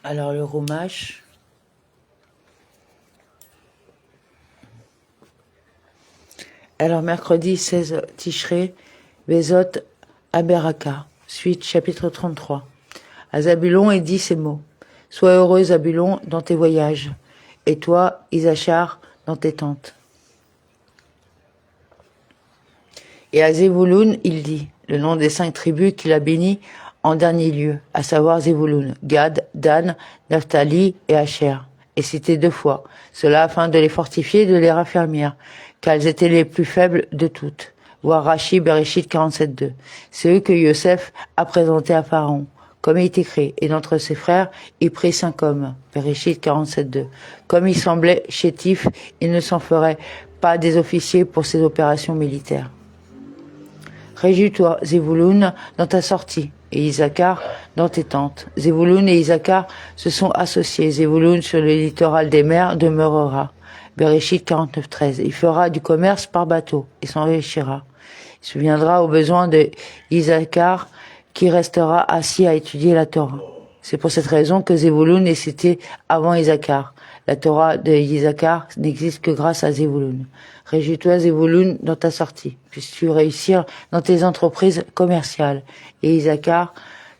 Alors le Rumash. Alors mercredi 16 Tishré, Bezot Aberaka, suite chapitre 33. À Zabulon est dit ces mots. Sois heureux Zabulon dans tes voyages, et toi Isachar dans tes tentes. Et à Zévouloun il dit, le nom des 5 tribus qu'il a bénies en dernier lieu, à savoir Zévouloun, Gad, Dan, Naphtali et Asher, et cité 2 fois, cela afin de les fortifier et de les raffermir, car elles étaient les plus faibles de toutes. Voir Rashi, Bereshit 47.2. C'est eux que Yosef a présenté à Pharaon, comme il est écrit, et d'entre ses frères, il prit 5 hommes, Bereshit 47.2. Comme il semblait chétif, il ne s'en ferait pas des officiers pour ses opérations militaires. Réjouis-toi, Zévouloun, dans ta sortie, et Isachar dans tes tentes. Zévouloun et Isachar se sont associés. Zévouloun sur le littoral des mers demeurera. Bereshit 49.13. Il fera du commerce par bateau et s'enrichira. Il se viendra aux besoins de Isachar qui restera assis à étudier la Torah. C'est pour cette raison que Zévouloun est cité avant Isachar. La Torah de Isachar n'existe que grâce à Zévouloun. Réjouis-toi, Zévouloun, dans ta sortie. Puisses-tu réussir dans tes entreprises commerciales. Et Isachar,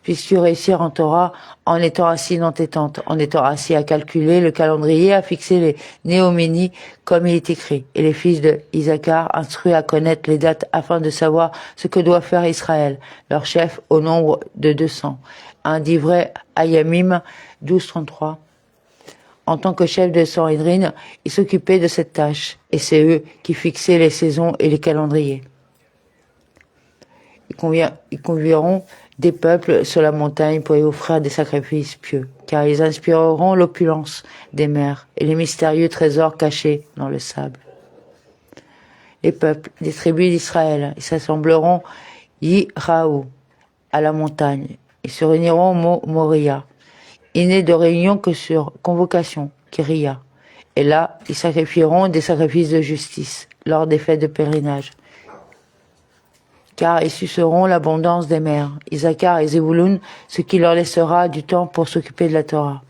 puisses-tu réussir en Torah en étant assis dans tes tentes, en étant assis à calculer le calendrier, à fixer les néoménies comme il est écrit. Et les fils de Isachar instruits à connaître les dates afin de savoir ce que doit faire Israël, leur chef au nombre de 200. Un d'Ivray Ayamim 12.33. En tant que chef de Sanhédrin, ils s'occupaient de cette tâche, et c'est eux qui fixaient les saisons et les calendriers. Ils conduiront des peuples sur la montagne pour y offrir des sacrifices pieux, car ils inspireront l'opulence des mers et les mystérieux trésors cachés dans le sable. Les peuples des tribus d'Israël, ils s'assembleront Yiraou à la montagne, ils se réuniront au mont Moria. Il n'est de réunion que sur convocation, Kyria. Et là, ils sacrifieront des sacrifices de justice lors des fêtes de pèlerinage. Car ils suceront l'abondance des mers, Isachar et Zévouloun, ce qui leur laissera du temps pour s'occuper de la Torah.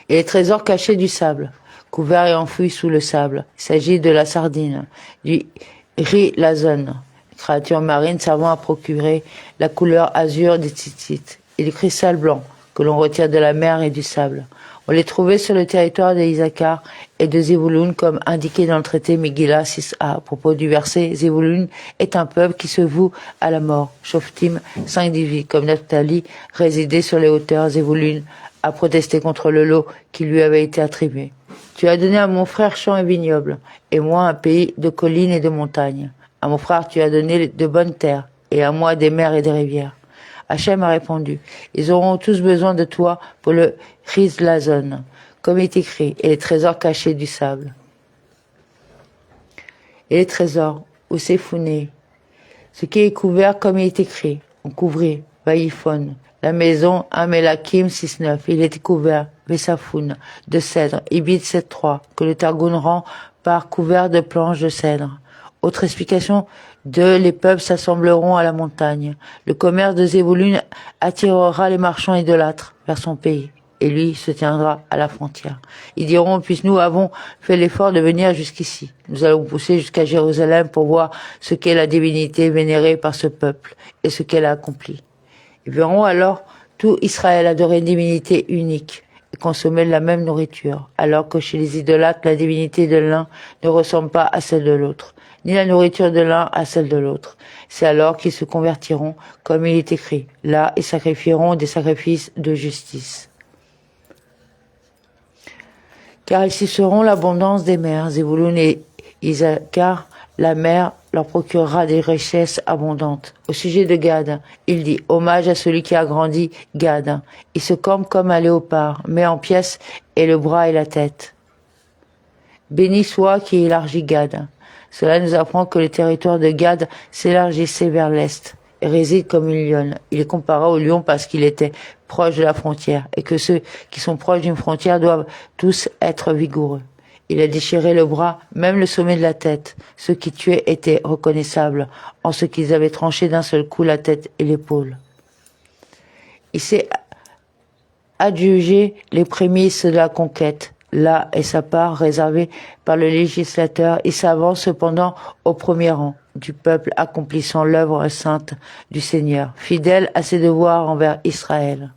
Et les trésors cachés du sable, couverts et enfouis sous le sable. Il s'agit de la sardine, du rilazon, créature marine servant à procurer la couleur azur des tzitzit, et du cristal blanc, que l'on retire de la mer et du sable. On les trouvait sur le territoire de Isachar et de Zévouloun comme indiqué dans le traité Megillah 6a. À propos du verset, Zévouloun est un peuple qui se voue à la mort. Shoftim 5.18. Comme Naphtali résidait sur les hauteurs, Zévouloun a protesté contre le lot qui lui avait été attribué. Tu as donné à mon frère champs et vignobles, et moi un pays de collines et de montagnes. À mon frère tu as donné de bonnes terres, et à moi des mers et des rivières. Hachem a répondu, ils auront tous besoin de toi pour le rizlazon, comme il est écrit, et les trésors cachés du sable. Et les trésors, où c'est founé, ce qui est couvert comme il est écrit, on couvrit, vaïphon, la maison Amelakim 6.9, il était couvert, Vesafoun, de cèdre, Ibid 7.3, que le Targum rend par couvert de planches de cèdre. Autre explication, les peuples s'assembleront à la montagne. Le commerce de Zévouloun attirera les marchands idolâtres vers son pays, et lui se tiendra à la frontière. Ils diront, puisque nous avons fait l'effort de venir jusqu'ici, nous allons pousser jusqu'à Jérusalem pour voir ce qu'est la divinité vénérée par ce peuple, et ce qu'elle a accompli. Ils verront alors tout Israël adorer une divinité unique, et consommer la même nourriture, alors que chez les idolâtres, la divinité de l'un ne ressemble pas à celle de l'autre, ni la nourriture de l'un à celle de l'autre. C'est alors qu'ils se convertiront, comme il est écrit. Là, ils sacrifieront des sacrifices de justice. Car ils seront l'abondance des mers. Zévouloun et Isachar, la mer leur procurera des richesses abondantes. Au sujet de Gad, il dit, hommage à celui qui a grandi Gad. Il se campe comme un léopard, met en pièces et le bras et la tête. Béni soit qui élargit Gad. Cela nous apprend que le territoire de Gad s'élargissait vers l'est et réside comme une lionne. Il est comparé au lion parce qu'il était proche de la frontière et que ceux qui sont proches d'une frontière doivent tous être vigoureux. Il a déchiré le bras, même le sommet de la tête. Ceux qui tuaient étaient reconnaissables en ce qu'ils avaient tranché d'un seul coup la tête et l'épaule. Il s'est adjugé les prémices de la conquête. Là est sa part réservée par le législateur. Il s'avance cependant au premier rang du peuple accomplissant l'œuvre sainte du Seigneur, fidèle à ses devoirs envers Israël.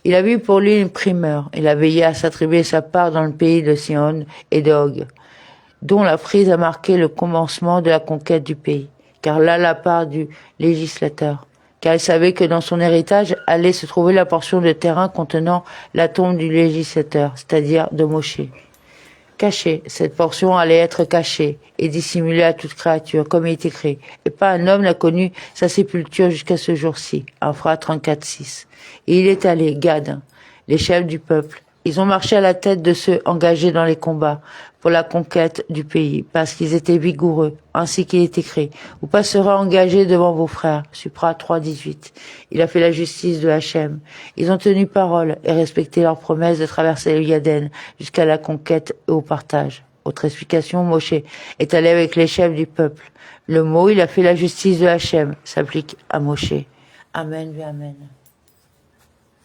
Il a vu pour lui une primeur. Il a veillé à s'attribuer sa part dans le pays de Sion et d'Og, dont la prise a marqué le commencement de la conquête du pays. Car là, la part du législateur. Car il savait que dans son héritage allait se trouver la portion de terrain contenant la tombe du législateur, c'est-à-dire de Moshe. Cachée, cette portion allait être cachée et dissimulée à toute créature, comme il est écrit. Et pas un homme n'a connu sa sépulture jusqu'à ce jour-ci. Ephra 34:6. Et il est allé, Gad, les chefs du peuple. Ils ont marché à la tête de ceux engagés dans les combats pour la conquête du pays, parce qu'ils étaient vigoureux, ainsi qu'il est écrit. Vous passerez engagés devant vos frères. Supra 3:18. Il a fait la justice de Hachem. Ils ont tenu parole et respecté leur promesse de traverser le Yaden jusqu'à la conquête et au partage. Autre explication, Moshe est allé avec les chefs du peuple. Le mot, il a fait la justice de Hachem, s'applique à Moshe. Amen, amen.